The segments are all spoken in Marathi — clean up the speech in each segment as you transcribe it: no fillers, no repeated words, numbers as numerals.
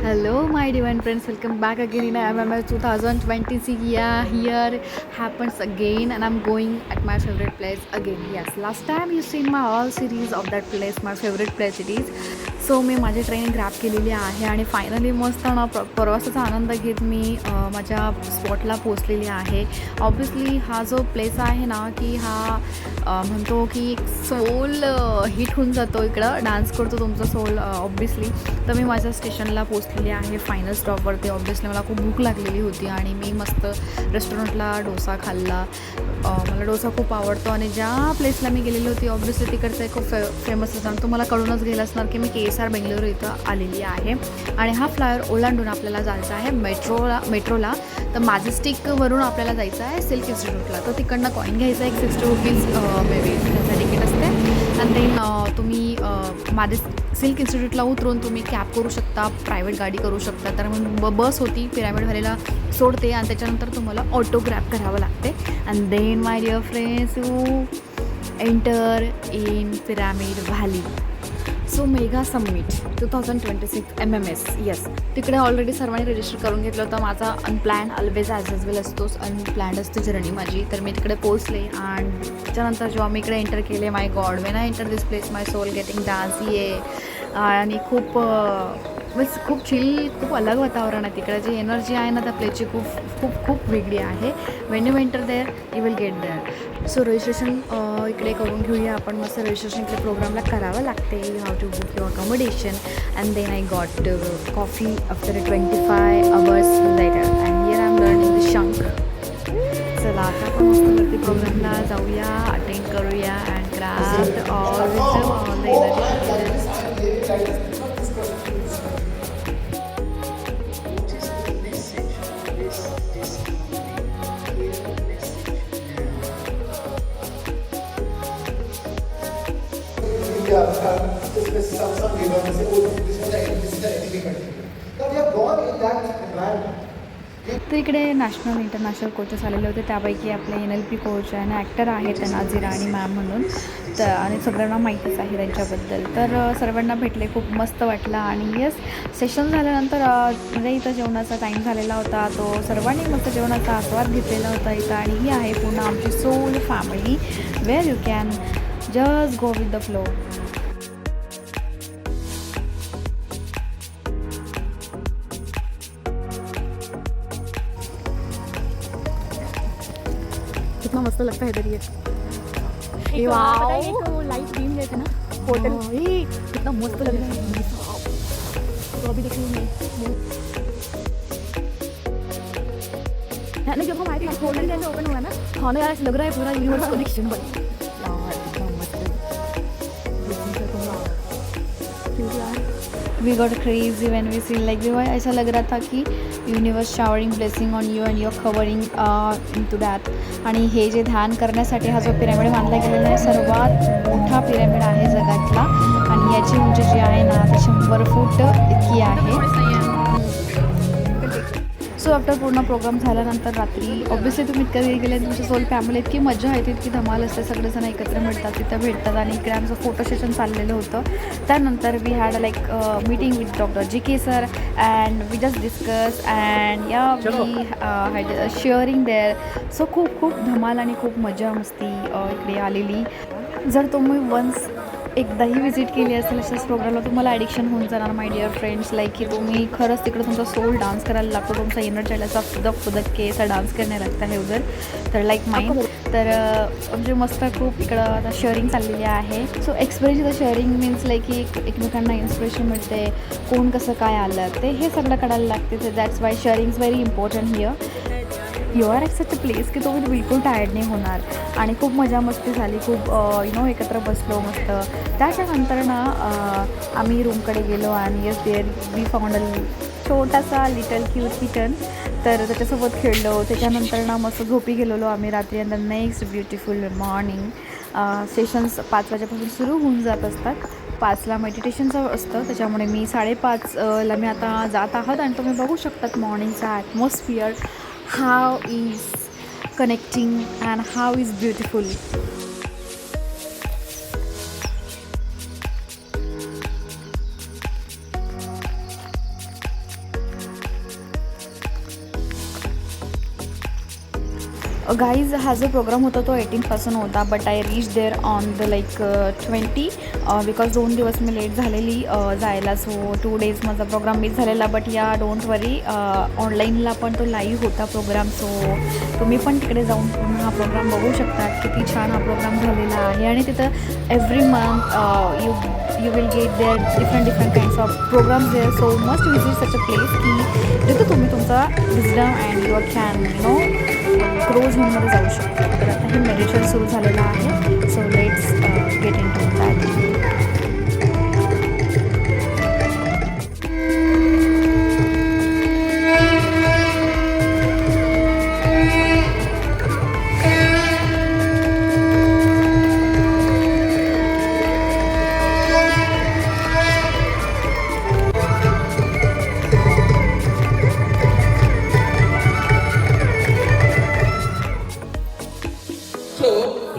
Hello, my divine friends. Welcome back again in MMS 2026. Yeah, here happens again, and I'm going at my favorite place again. Yes, last time you seen my all series of that place, my favorite place it is. So मी माझी ट्रेन ग्रॅब केलेली आहे आणि फायनली मस्त ना प्रवासाचा आनंद घेत मी माझ्या स्पॉटला पोचलेली आहे. ऑब्वियसली हा जो प्लेस आहे ना की हा म्हणतो की एक सोल हिट होऊन जातो, इकडं डान्स करतो तुमचा सोल ऑब्वियसली. तर मी माझ्या स्टेशनला पोचलेली आहे फायनल स्टॉपवरती. ऑब्वियसली मला खूप भूक लागलेली होती आणि मी मस्त रेस्टॉरंटला डोसा खाल्ला. मला डोसा खूप आवडतो आणि ज्या प्लेसला मी गेलेली होती ऑब्वियसली तिकडचं एक खूप फेमस असणार. तुम्हाला कळूनच गेलं असणार की मी KSR बेंगलोर इथं आलेली आहे आणि हा फ्लायर ओलांडून आपल्याला जायचं आहे मेट्रोला. तर मॅजेस्टिकवरून आपल्याला जायचं आहे सिल्क इन्स्टिट्यूटला. तर तिकडनं कॉईन घ्यायचा एक 60 रुपीज मे बी त्याचं तिकीट असते. आणि देन तुम्ही सिल्क इन्स्टिट्यूटला उतरून तुम्ही कॅब करू शकता, प्रायव्हेट गाडी करू शकता. तर मग बस होती पिरामिड व्हॅलीला सोडते आणि त्याच्यानंतर तुम्हाला ऑटो ग्रॅब करावं लागते. And then my dear friends you enter in pyramid valley. So mega summit 2026 MMS. Yes, तिकडे ऑलरेडी सर्वांनी रजिस्टर करून घेतलं होतं. माझा अनप्लॅन ऑलवेज ॲज वेल असतोच, अनप्लॅन्ड असते जर्नी माझी. तर मी तिकडे पोचले आणि त्याच्यानंतर जेव्हा मी इकडे एंटर केले, my god when I enter this place my soul getting dance yeah. आणि खूप बस खूप चिल, खूप अलग वातावरण आहे तिकडे. जी एनर्जी आहे ना त्या प्लेसची खूप खूप खूप वेगळी आहे. When you enter there you will get there. So registration इकडे करून घेऊया आपण. मस्त रजिस्ट्रेशन इकडे प्रोग्रामला करावं लागते. You have to book your accommodation and then I got coffee after 25 hours later and here I am learning the शंक. चला आता आपण मस्तवरती प्रोग्रामला जाऊया, अटेंड करूया and grab all the energy. तर इकडे नॅशनल इंटरनॅशनल कोचेस आलेले होते. त्यापैकी आपले NLP कोच आणि ॲक्टर आहेत नाझी राणी मॅम म्हणून. तर आणि सगळ्यांना माहितीच आहे त्यांच्याबद्दल. तर सर्वांना भेटले, खूप मस्त वाटलं. आणि येस, सेशन झाल्यानंतर म्हणजे इथं जेवणाचा टाईम झालेला होता. तो सर्वांनी मस्त जेवणाचा आस्वाद घेतलेला होता इथं. आणि ही आहे पूर्ण आमची soul family where you can just go with the flow. कितना मस्त लगता है इधर ये वाओ, लाइट बीम देते ना होटल. कितना मस्त लग रहा है. तो अभी देखिए नहीं, जब हम आए थे होटल जैसे ओपन हुआ ना, हाँ ना यार ऐसा लग रहा है पूरा यूनिवर्स कनेक्शन बन. We got crazy when we see like ऐसा लग रहा था कि universe showering blessing on you and your covering into that. आणि हे जे ध्यान करण्यासाठी हा जो पिरॅमिड बांधला गेलेला आहे सर्वात मोठा पिरॅमिड आहे जगातला. आणि याची उंची जी आहे ना ती 100 फूट इतकी आहे. सो आफ्टर पूर्ण प्रोग्राम झाल्यानंतर रात्री ऑब्वियसली तुम्ही इतक्या वेळी गेले, तुमच्या सोल फॅमिली इतकी मजा येते, इतकी धमाल असते. सगळेजण एकत्र मिळतात, तिथं भेटतात. आणि इकडे आमचं फोटो सेशन चाललेलं होतं. त्यानंतर we had like meeting with doctor GK sir and we just discuss and yeah we had sharing there. So खूप खूप धमाल आणि खूप मजा मस्ती इकडे आलेली. जर तुम्ही वन्स एकदाही विजिट केली असेल अशाच प्रोग्रामला, तुम्हाला ॲडिक्शन होऊन जाणार माय डिअर फ्रेंड्स. लाईक की तुम्ही खरंच तिकडं तुमचा सोल डान्स करायला लागतो, तुमचा एनर्जी असा फुदक असा डान्स करणे लागता है उधर. तर लाईक माइंड तर म्हणजे मस्त खूप इकडं आता शेअरिंग चाललेली आहे. So experience sharing means like की एकमेकांना इन्स्पिरेशन मिळते, कोण कसं काय आलं ते हे सगळं कळायला लागते. तर that's why sharing is very important here. You are at such a place की तुम्ही बिलकुल टायर्ड नाही होणार. आणि खूप मजा मस्ती झाली, खूप एकत्र बसलो मस्त. त्याच्यानंतर ना आम्ही रूमकडे गेलो आणि yes there we found a छोटासा लिटल क्यूट किटन. तर त्याच्यासोबत खेळलो. त्याच्यानंतर ना मस्त झोपी गेलेलो आम्ही रात्री. And the next beautiful morning sessions 5 वाजेपासून सुरू होऊन जात असतात. 5ला मेडिटेशनचं असतं, त्याच्यामुळे मी 5:30ला मी आता जात आहात. आणि तुम्ही बघू शकतात मॉर्निंगचा atmosphere how is connecting and how is beautiful. Guys हा जो प्रोग्राम होता तो 18पासून होता, but I reach there on the like 20 because 2 दिवस मी लेट झालेली जायला. सो 2 डेज माझा प्रोग्राम मिस झालेला. बट या डोंट वरी, ऑनलाईनला पण तो लाईव्ह होता प्रोग्राम. सो तुम्ही पण तिकडे जाऊन पुन्हा हा प्रोग्राम बघू शकता. किती छान हा प्रोग्राम झालेला आहे. आणि तिथं every month you will get there different kinds of programs there. So must visit such a place की जिथं तुम्ही तुमचा wisdom and your can grow झोनमध्ये जाऊ शकता. तर आता हे मेडिटेशन सुरू झालेलं आहे. So let's get into that.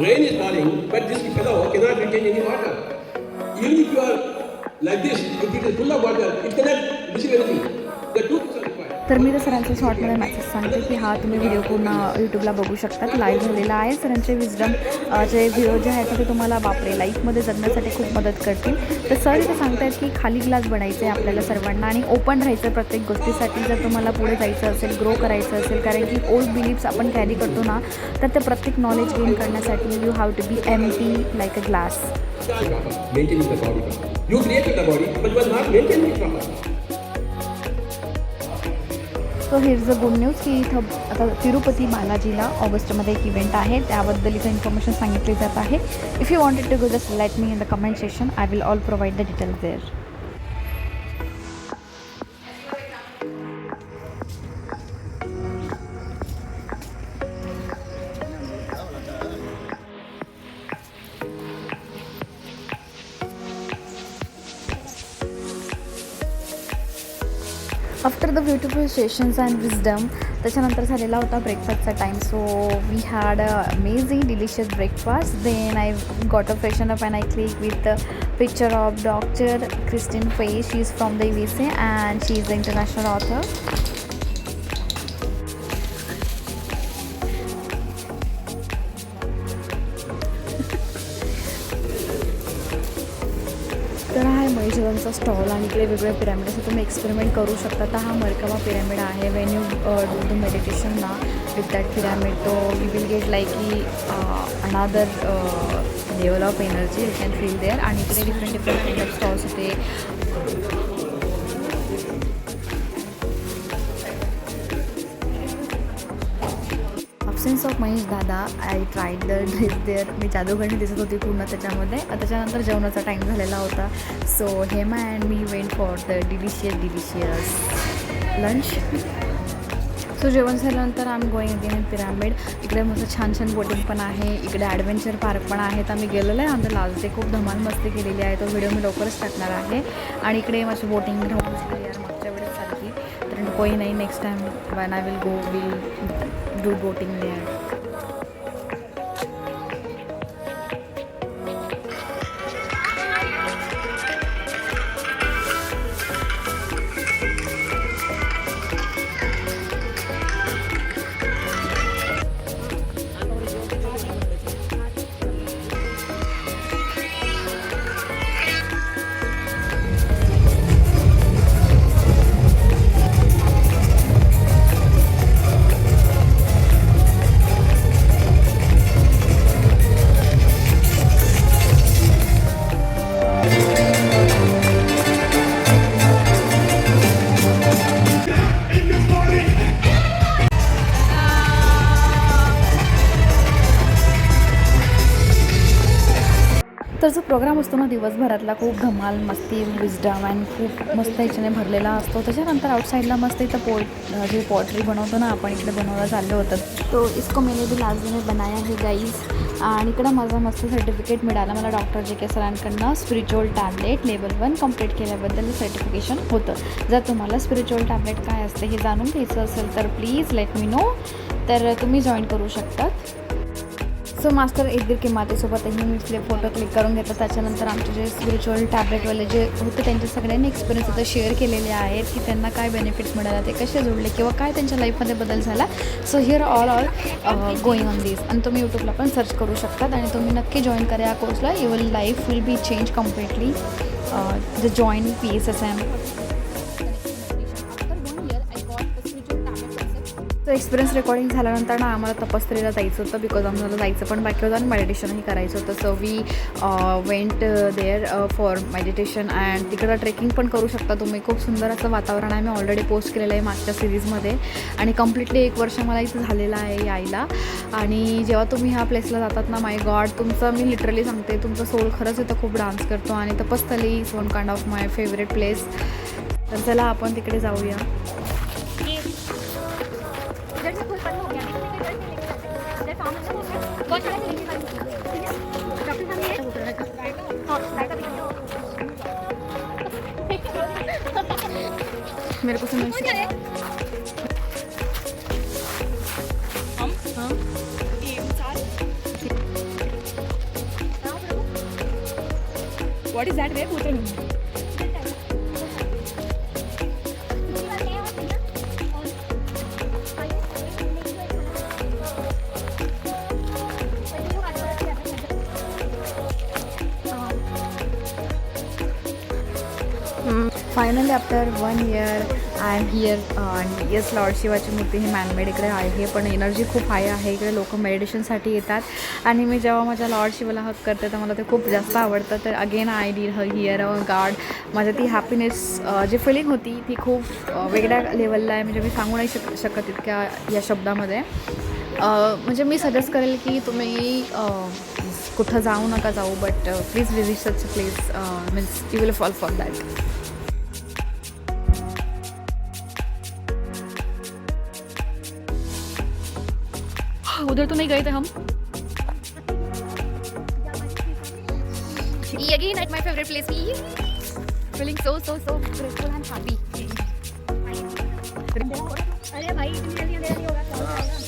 Rain is falling, but this fellow cannot retain any water. Even if you are like this, if it is full of water, it cannot receive anything. The two things are required. तर मी तर सरांच्या शॉर्टमध्ये मेसेज सांगते की हा तुम्ही व्हिडिओ पूर्ण यूट्यूबला बघू शकतात. लाईव्ह झालेला आहे. सरांचे विजडम चे व्हिडिओ जे आहेत ते तुम्हाला बापरे लाईफमध्ये जगण्यासाठी खूप मदत करतील. तर सर इथे सांगतायत की खाली ग्लास बनायचे आहे आपल्याला सर्वांना आणि ओपन राहायचं प्रत्येक गोष्टीसाठी. जर तुम्हाला पुढे जायचं असेल, ग्रो करायचं असेल, कारण की ओल्ड बिलीफ्स आपण कॅरी करतो ना, तर ते प्रत्येक नॉलेज गेन करण्यासाठी you have to be empty like a glass. Maintaining the body. You created the body, but you are not maintaining it properly. So heirs the good news की इथं आता तिरुपती बालाजीला ऑगस्टमध्ये एक इव्हेंट आहे. त्याबद्दल इथं इन्फॉर्मेशन सांगितली जात आहे. If you wanted to go just let me in the comment section. I will all provide the details there. After the beautiful sessions and wisdom त्याच्यानंतर झालेला होता ब्रेकफास्टचा time. So we had a amazing delicious breakfast. Then I got a freshen up and I click with picture of doctor Kristin Faye. She is from the USA and she is the international author. तर हा आहे महेश्वरांचा स्टॉल आणि इकडे वेगवेगळे पिरॅमिड असं तुम्ही एक्सपेरिमेंट करू शकता. तर हा मरकबा पिरॅमिड आहे. When you do the meditation ना विथ दॅट पिरॅमिड, तो यू विल गेट लाईक की another level of energy you can feel there. आणि इकडे डिफरंट काइंड ऑफ स्टॉल्स होते. Sense of Mahesh dada. I tried the dress there. मी जादूगरणी दिसत होती पूर्ण त्याच्यामध्ये. त्याच्यानंतर जेवणाचा टाईम झालेला होता. सो हेमा अँड मी went for the delicious lunch. So जेवण झाल्यानंतर I am going again in pyramid. इकडे मस्त छान छान बोटिंग पण आहे. इकडे ॲडव्हेंचर पार्क पण आहे. तर आम्ही गेलेलो आहे आमचं लास्ट डे. खूप धमाल मस्ती केलेली आहे. तो व्हिडिओ मी लवकरच टाकणार आहे. आणि इकडे माझी बोटिंग राहून झाली यार मागच्या वेळेस सारखी. तर कोई नाही, next time when I will go, we'll do boating there. तर जो प्रोग्राम असतो ना दिवसभरातला, खूप धमाल मस्ती विजडम अँड खूप मस्त ह्याच्याने भरलेला असतो. त्याच्यानंतर आउटसाईडला मस्त इथं जे पॉटरी बनवतो ना आपण, इकडे बनवायला चाललं होतं. तो इसको मैंने भी लाजमी बनाया है गाईज. आणि इकडं माझा मस्त सर्टिफिकेट मिळाला मला डॉक्टर JK सरांकडनं. स्पिरिच्युअल टॅबलेट लेवल 1 कंप्लीट केल्याबद्दल सर्टिफिकेशन होतं. जर तुम्हाला स्पिरिच्युअल टॅबलेट काय असते हे जाणून घ्यायचं असेल तर प्लीज लेट मी नो. तर तुम्ही जॉईन करू शकतात. सो मास्टर एकदीर के मातेसोबतही मी फोटो क्लिक करून घेतला. त्याच्यानंतर आमचे जे स्पिरिच्युअल टॅबलेटवाले जे होते त्यांचे सगळ्यांनी एक्सपिरियन्स आता शेअर केलेले आहेत की त्यांना काय बेनिफिट्स मिळाला, ते कसे जोडले किंवा काय त्यांच्या लाईफमध्ये बदल झाला. So here all going on this. आणि तुम्ही यूट्यूबला पण सर्च करू शकतात आणि तुम्ही नक्की जॉईन करा या कोर्सला. Your life will be change completely. The join PSSM. तर एक्सपिरियन्स रेकॉर्डिंग झाल्यानंतर ना आम्हाला तपस्त्रीला जायचं होतं बिकॉज आम्हाला जायचं पण बाकी होतं आणि मेडिटेशनही करायचं होतं. So we went there for meditation and तिकडं ट्रेकिंग पण करू शकता तुम्ही. खूप सुंदर असं वातावरण आहे. मी ऑलरेडी पोस्ट केलेलं आहे मागच्या सिरीजमध्ये आणि कम्प्लिटली 1 वर्ष मला इथं झालेलं आहे यायला. आणि जेव्हा तुम्ही ह्या प्लेसला जातात ना, माय गॉड, तुमचं मी लिटरली सांगते, तुमचं सोल खरंच इथं खूप डान्स करतो. आणि Tapasthali is one kind of my favourite place. तर चला आपण तिकडे जाऊया. मेरे को समझ What is that way? Finally after 1 year I am here. आणि येस, लॉर्ड शिवाची मूर्ती ही मॅनमेड इकडे आहे, पण एनर्जी खूप हाय आहे इकडे. लोक मेडिटेशनसाठी येतात आणि मी जेव्हा माझ्या लॉर्ड शिवाला हक करते तर मला ते खूप जास्त आवडतं. तर अगेन आय डिड हिअर गाड. माझ्या ती हॅपीनेस जी फिलिंग होती ती खूप वेगळ्या लेवलला आहे. म्हणजे मी सांगू नाही शकत इतक्या या शब्दामध्ये. म्हणजे मी सजेस्ट करेल की तुम्ही कुठं जाऊ नका जाऊ, but please visit such place. Means you will fall for that. उधर तो नहीं गए थे हम. Again at my favorite place. Feeling so grateful and happy. अरे भाई इतनी जल्दी अंधेरा नहीं होगा, क्या हो जाएगा.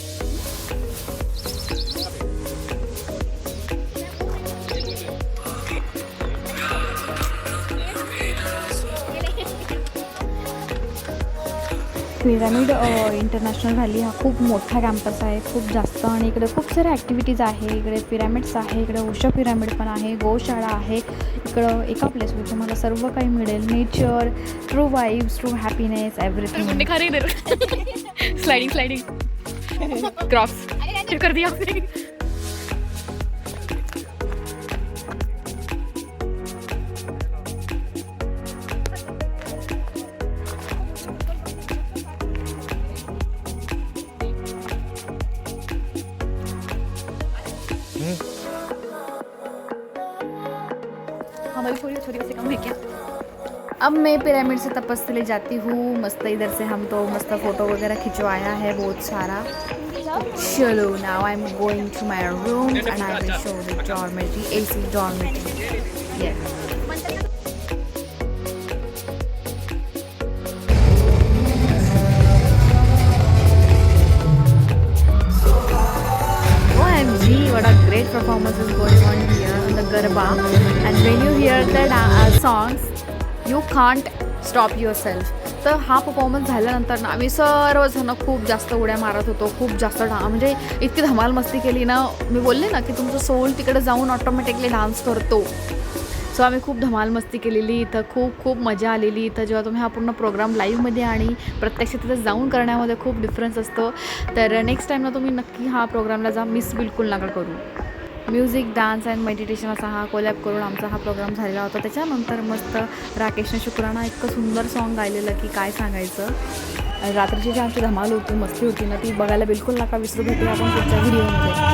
पिरामिड इंटरनॅशनल व्हॅली हा खूप मोठा कॅम्पस आहे, खूप जास्त. आणि इकडे खूप साऱ्या ॲक्टिव्हिटीज आहे. इकडे पिरॅमिड्स आहे, इकडे उषा पिरॅमिड पण आहे, गोशाळा आहे. इकडं एका प्लेसवर तुम्हाला सर्व काही मिळेल. Nature, true vibes, true happiness, everything. Sliding cross कर दिया. हमारी थोड़ी छोटी से कम है क्या. अब मैं पिरामिड से तपस्या जाती हूँ. मस्त इधर से हम तो मस्त फ़ोटो वगैरह खिंचवाया है बहुत सारा. चलो now I am going to my room and I will show the dormitory, AC dormitory. OMG, what a great performance is going on here in the Garba. And when you hear the songs, you can't stop yourself. तर हा परफॉर्मन्स झाल्यानंतर ना आम्ही सर्वजण खूप जास्त उड्या मारत होतो. खूप जास्त म्हणजे इतकी धमाल मस्ती केली ना. मी बोलले ना की तुमचं सोल तिकडे जाऊन ऑटोमॅटिकली डान्स करतो. सो आम्ही खूप धमाल मस्ती केलेली इथं. खूप मजा आलेली इथं. जेव्हा तुम्ही हा पूर्ण प्रोग्राम लाईव्हमध्ये आणि प्रत्यक्ष तिथं जाऊन करण्यामध्ये खूप डिफरन्स असतो. तर नेक्स्ट टाईमला तुम्ही नक्की हा प्रोग्रामला जा, मिस बिलकुल नका करू. म्युझिक, डान्स अँड मेडिटेशन असा हा कोलॅब करून आमचा हा प्रोग्राम झालेला होता. त्याच्यानंतर मस्त राकेशने शुक्राना इतकं सुंदर सॉन्ग गायलेलं की काय सांगायचं. रात्रीची जी आमची धमाल होती, मस्ती होती ना, ती बघायला बिलकुल नका विसरू. भेटूया आपण पुढच्या व्हिडिओमध्ये.